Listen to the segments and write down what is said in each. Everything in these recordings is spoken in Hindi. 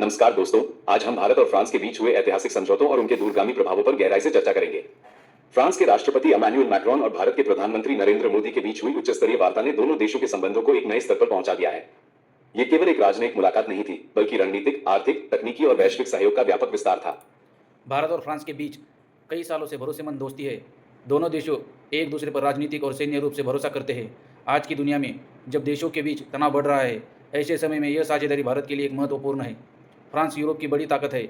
नमस्कार दोस्तों, आज हम भारत और फ्रांस के बीच हुए ऐतिहासिक समझौतों और उनके दूरगामी प्रभावों पर गहराई से चर्चा करेंगे। फ्रांस के राष्ट्रपति इमैनुअल मैक्रोन और भारत के प्रधानमंत्री नरेंद्र मोदी के बीच हुई उच्च स्तरीय वार्ता ने दोनों देशों के संबंधों को एक नए स्तर पर पहुंचा दिया है। ये केवल एक राजनयिक मुलाकात नहीं थी, बल्कि रणनीतिक, आर्थिक, तकनीकी और वैश्विक सहयोग का व्यापक विस्तार था। भारत और फ्रांस के बीच कई सालों से भरोसेमंद दोस्ती है। दोनों देशों एक दूसरे पर राजनीतिक और सैन्य रूप से भरोसा करते हैं। आज की दुनिया में जब देशों के बीच तनाव बढ़ रहा है, ऐसे समय में यह साझेदारी भारत के लिए एक महत्वपूर्ण है। फ्रांस यूरोप की बड़ी ताकत है,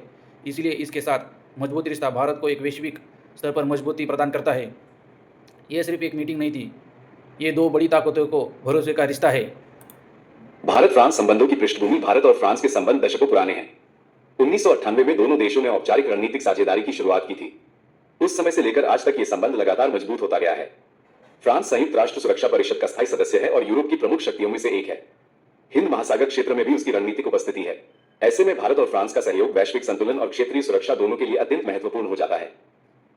इसलिए इसके साथ मजबूत रिश्ता भारत को एक वैश्विक स्तर पर मजबूती प्रदान करता है। यह सिर्फ एक मीटिंग नहीं थी, ये दो बड़ी ताकतों को भरोसे का रिश्ता है। भारत फ्रांस संबंधों की पृष्ठभूमि भारत और फ्रांस के संबंध दशकों पुराने हैं। 1998 में दोनों देशों ने औपचारिक रणनीतिक साझेदारी की शुरुआत की थी। उस समय से लेकर आज तक ये संबंध लगातार मजबूत होता गया है। फ्रांस संयुक्त राष्ट्र सुरक्षा परिषद का स्थायी सदस्य है और यूरोप की प्रमुख शक्तियों में से एक है। हिंद महासागर क्षेत्र में भी उसकी रणनीतिक उपस्थिति है। ऐसे में भारत और फ्रांस का सहयोग वैश्विक संतुलन और क्षेत्रीय सुरक्षा दोनों के लिए अत्यंत महत्वपूर्ण हो जाता है।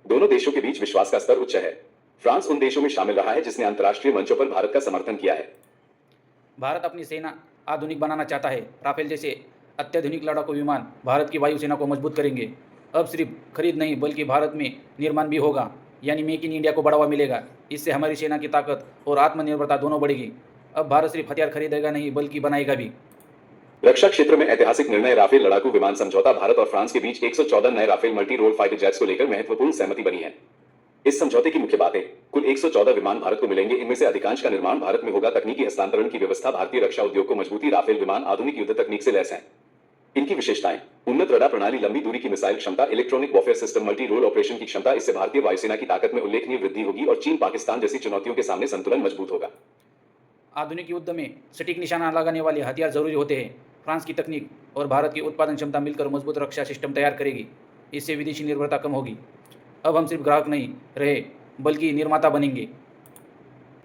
दोनों देशों के बीच विश्वास का स्तर उच्च है। फ्रांस उन देशों में शामिल रहा है जिसने अंतर्राष्ट्रीय मंचों पर भारत का समर्थन किया है। भारत अपनी सेना आधुनिक बनाना चाहता है। राफेल जैसे अत्याधुनिक लड़ाकू विमान भारत की वायुसेना को मजबूत करेंगे। अब सिर्फ खरीद नहीं, बल्कि भारत में निर्माण भी होगा, यानी मेक इन इंडिया को बढ़ावा मिलेगा। इससे हमारी सेना की ताकत और आत्मनिर्भरता दोनों बढ़ेगी। अब भारत सिर्फ हथियार खरीदेगा नहीं, बल्कि बनाएगा भी। रक्षा क्षेत्र में ऐतिहासिक निर्णय राफेल लड़ाकू विमान समझौता। भारत और फ्रांस के बीच 114 नए Rafale multi role fighter jets को लेकर महत्वपूर्ण सहमति बनी है। इस समझौते की मुख्य बातें: कुल 114 विमान भारत को मिलेंगे। इनमें से अधिकांश का निर्माण भारत में होगा। तकनीकी हस्तांतरण की व्यवस्था, भारतीय रक्षा उद्योग को मजबूती। राफेल विमान आधुनिक युद्ध तकनीक से लैस हैं। इनकी विशेषताएं: उन्नत रडार प्रणाली, लंबी दूरी की मिसाइल क्षमता, electronic warfare system, multi role operation की क्षमता। इससे भारतीय वायुसेना की ताकत में उल्लेखनीय वृद्धि होगी और चीन पाकिस्तान जैसी चुनौतियों के सामने संतुलन मजबूत होगा। आधुनिक युद्ध में सटीक निशाना लगाने वाले हथियार जरूरी होते हैं। फ्रांस की तकनीक और भारत की उत्पादन क्षमता मिलकर मजबूत रक्षा सिस्टम तैयार करेगी। इससे विदेशी निर्भरता कम होगी। अब हम सिर्फ ग्राहक नहीं रहे, बल्कि निर्माता बनेंगे।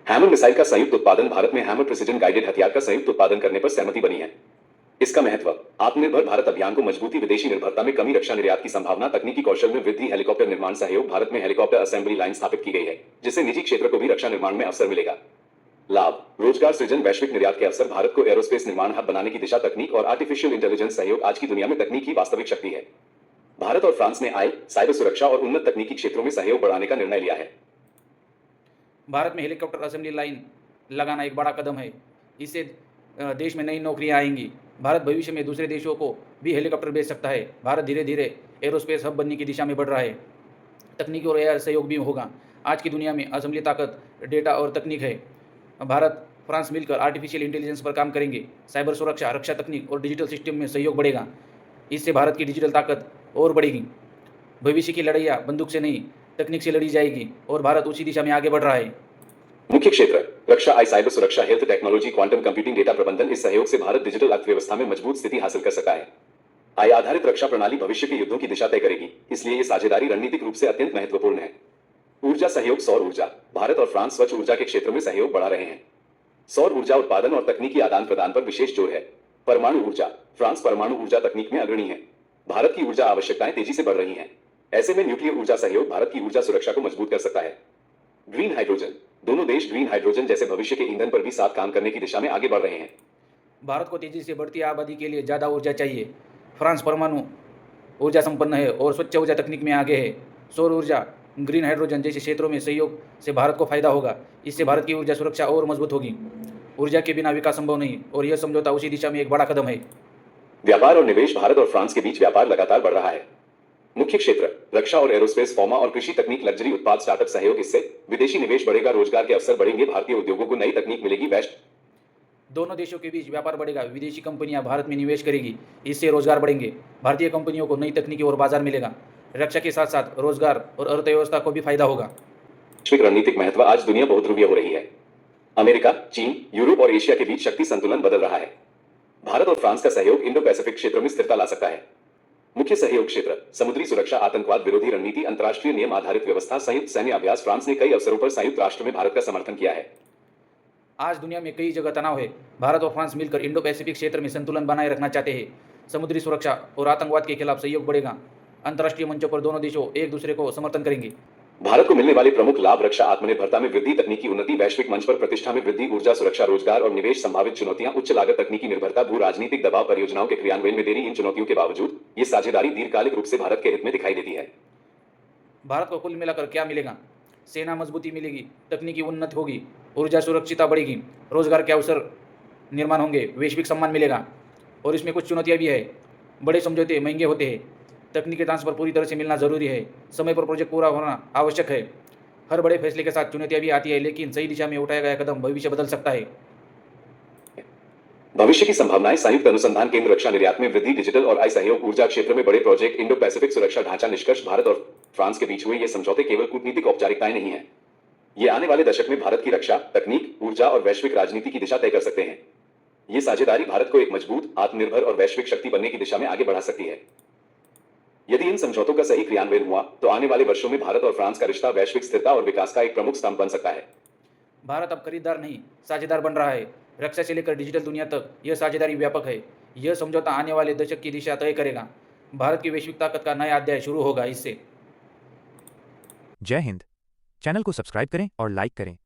हैमर मिसाइल का संयुक्त उत्पादन। भारत में हैमर प्रिसिजन गाइडेड हथियार का संयुक्त उत्पादन करने पर सहमति बनी है। इसका महत्व: आत्मनिर्भर भारत अभियान को मजबूती, विदेशी निर्भरता में कमी, रक्षा निर्यात की संभावना, तकनीकी कौशल में वृद्धि, हेलीकॉप्टर निर्माण सहयोग। भारत में हेलीकॉप्टर असेंबली लाइन स्थापित की गई है, जिससे निजी क्षेत्र को भी रक्षा निर्माण में अवसर मिलेगा। लाभ: रोजगार सृजन, वैश्विक निर्यात के अवसर, भारत को एरोस्पेस निर्माण हब बनाने की दिशा, तकनीक और आर्टिफिशियल इंटेलिजेंस सहयोग। आज की दुनिया में तकनीक ही वास्तविक शक्ति है। भारत और फ्रांस ने आई, साइबर सुरक्षा और उन्नत तकनीकी क्षेत्रों में सहयोग बढ़ाने का निर्णय लिया है। भारत में हेलीकॉप्टर असेंबली लाइन लगाना एक बड़ा कदम है। इससे देश में नई नौकरियां आएंगी। भारत भविष्य में दूसरे देशों को भी हेलीकॉप्टर भेज सकता है। भारत धीरे धीरे एरोस्पेस हब बनने की दिशा में बढ़ रहा है। तकनीकी और एआई सहयोग भी होगा। आज की दुनिया में असेंबली ताकत डेटा और तकनीक है। भारत फ्रांस मिलकर आर्टिफिशियल इंटेलिजेंस पर काम करेंगे। साइबर सुरक्षा, रक्षा तकनीक और डिजिटल सिस्टम में सहयोग बढ़ेगा। इससे भारत की डिजिटल ताकत और बढ़ेगी। भविष्य की लड़ाइयाँ बंदूक से नहीं, तकनीक से लड़ी जाएगी और भारत उसी दिशा में आगे बढ़ रहा है। मुख्य क्षेत्र: रक्षा, आई, साइबर सुरक्षा, health technology, quantum computing, data प्रबंधन। इस सहयोग से भारत डिजिटल अर्थव्यवस्था में मजबूत स्थिति हासिल कर सकता है। आई आधारित रक्षा प्रणाली भविष्य के युद्धों की दिशा तय करेगी, इसलिए ये साझेदारी रणनीतिक रूप से अत्यंत महत्वपूर्ण है। ऊर्जा सहयोग, सौर ऊर्जा। भारत और फ्रांस स्वच्छ ऊर्जा के क्षेत्र में सहयोग बढ़ा रहे हैं। सौर ऊर्जा उत्पादन और तकनीकी आदान प्रदान पर विशेष जोर है। परमाणु ऊर्जा: फ्रांस परमाणु ऊर्जा तकनीक में अग्रणी है। भारत की ऊर्जा आवश्यकताएं तेजी से बढ़ रही हैं। ऐसे में न्यूक्लियर ऊर्जा सहयोग भारत की ऊर्जा सुरक्षा को मजबूत कर सकता है। ग्रीन हाइड्रोजन: दोनों देश ग्रीन हाइड्रोजन जैसे भविष्य के ईंधन पर भी साथ काम करने की दिशा में आगे बढ़ रहे हैं। भारत को तेजी से बढ़ती आबादी के लिए ज़्यादा ऊर्जा चाहिए। फ्रांस परमाणु ऊर्जा संपन्न है और स्वच्छ ऊर्जा तकनीक में आगे है। सौर ऊर्जा, ग्रीन हाइड्रोजन जैसे क्षेत्रों में सहयोग से भारत को फायदा होगा। इससे भारत की ऊर्जा सुरक्षा और मजबूत होगी। ऊर्जा के बिना विकास संभव नहीं और यह समझौता उसी दिशा में एक बड़ा कदम है। व्यापार और निवेश: भारत और फ्रांस के बीच व्यापार लगातार बढ़ रहा है। मुख्य क्षेत्र: रक्षा और एरोस्पेस, फार्मा और कृषि तकनीक, लग्जरी उत्पाद, स्टार्टअप सहयोग। इससे विदेशी निवेश बढ़ेगा, रोजगार के अवसर बढ़ेंगे, भारतीय उद्योगों को नई तकनीक मिलेगी। दोनों देशों के बीच व्यापार बढ़ेगा, विदेशी कंपनियां भारत में निवेश करेगी। इससे रोजगार बढ़ेंगे, भारतीय कंपनियों को नई तकनीकी और बाजार मिलेगा। रक्षा के साथ साथ रोजगार और अर्थव्यवस्था को भी फायदा होगा। वैश्विक रणनीतिक महत्व: आज दुनिया बहुध्रुवीय हो रही है। अमेरिका, चीन, यूरोप और एशिया के बीच शक्ति संतुलन बदल रहा है। भारत और फ्रांस का सहयोग इंडो पैसिफिक क्षेत्र में स्थिरता ला सकता है। मुख्य सहयोग क्षेत्र: समुद्री सुरक्षा, आतंकवाद विरोधी रणनीति, अंतर्राष्ट्रीय नियम आधारित व्यवस्था, संयुक्त सैन्य अभ्यास। फ्रांस ने कई अवसरों पर संयुक्त राष्ट्र में भारत का समर्थन किया है। आज दुनिया में कई जगह तनाव है। भारत और फ्रांस मिलकर इंडो पैसिफिक क्षेत्र में संतुलन बनाए रखना चाहते हैं। समुद्री सुरक्षा और आतंकवाद के खिलाफ सहयोग बढ़ेगा। अंतर्राष्ट्रीय मंचों पर दोनों देशों एक दूसरे को समर्थन करेंगे। भारत को मिलने वाले प्रमुख लाभ रक्षा आत्मनिर्भरता में वृद्धि, तकनीकी उन्नति, वैश्विक मंच पर प्रतिष्ठा में वृद्धि, ऊर्जा सुरक्षा, रोजगार और निवेश, संभावित चुनौतियां, उच्च लागत, तकनीकी निर्भरता, भू राजनीतिक दबाव, परियोजनाओं के क्रियान्वयन में देरी। इन चुनौतियों के बावजूद ये साझेदारी दीर्घकालिक रूप से भारत के हित में दिखाई देती है। भारत को कुल मिलाकर क्या मिलेगा? सेना मजबूती मिलेगी, तकनीकी उन्नति होगी, ऊर्जा सुरक्षिता बढ़ेगी, रोजगार के अवसर निर्माण होंगे, वैश्विक सम्मान मिलेगा। और इसमें कुछ चुनौतियाँ भी है। बड़े समझौते महंगे होते हैं, तकनीकी ट्रांसफर पूरी तरह से मिलना जरूरी है, समय पर प्रोजेक्ट पूरा होना आवश्यक है। हर बड़े फैसले के साथ चुनौतियाँ भी आती है, लेकिन सही दिशा में उठाया गया कदम भविष्य बदल सकता है। भविष्य की संभावनाएं, संयुक्त अनुसंधान केंद्र, रक्षा निर्यात में वृद्धि, डिजिटल और आई सहयोग, ऊर्जा क्षेत्र में बड़े प्रोजेक्ट, इंडो पैसिफिक सुरक्षा ढांचा। निष्कर्ष, भारत और फ्रांस के बीच हुए ये समझौते केवल कूटनीतिक औपचारिकताएं नहीं है, ये आने वाले दशक में भारत की रक्षा, तकनीक, ऊर्जा और वैश्विक राजनीति की दिशा तय कर सकते हैं। ये साझेदारी भारत को एक मजबूत, आत्मनिर्भर और वैश्विक शक्ति बनने की दिशा में आगे बढ़ा सकती है। यदि इन समझौतों का सही क्रियान्वयन हुआ तो आने वाले वर्षों में भारत और फ्रांस का रिश्ता वैश्विक स्थिरता और विकास का एक प्रमुख स्तंभ बन सकता है। भारत अब खरीदार नहीं, साझेदार बन रहा है। रक्षा से लेकर डिजिटल दुनिया तक यह साझेदारी व्यापक है। यह समझौता आने वाले दशक की दिशा तय करेगा। भारत की वैश्विक ताकत का नया अध्याय शुरू होगा इससे। जय हिंद। चैनल को सब्सक्राइब करें और लाइक करें।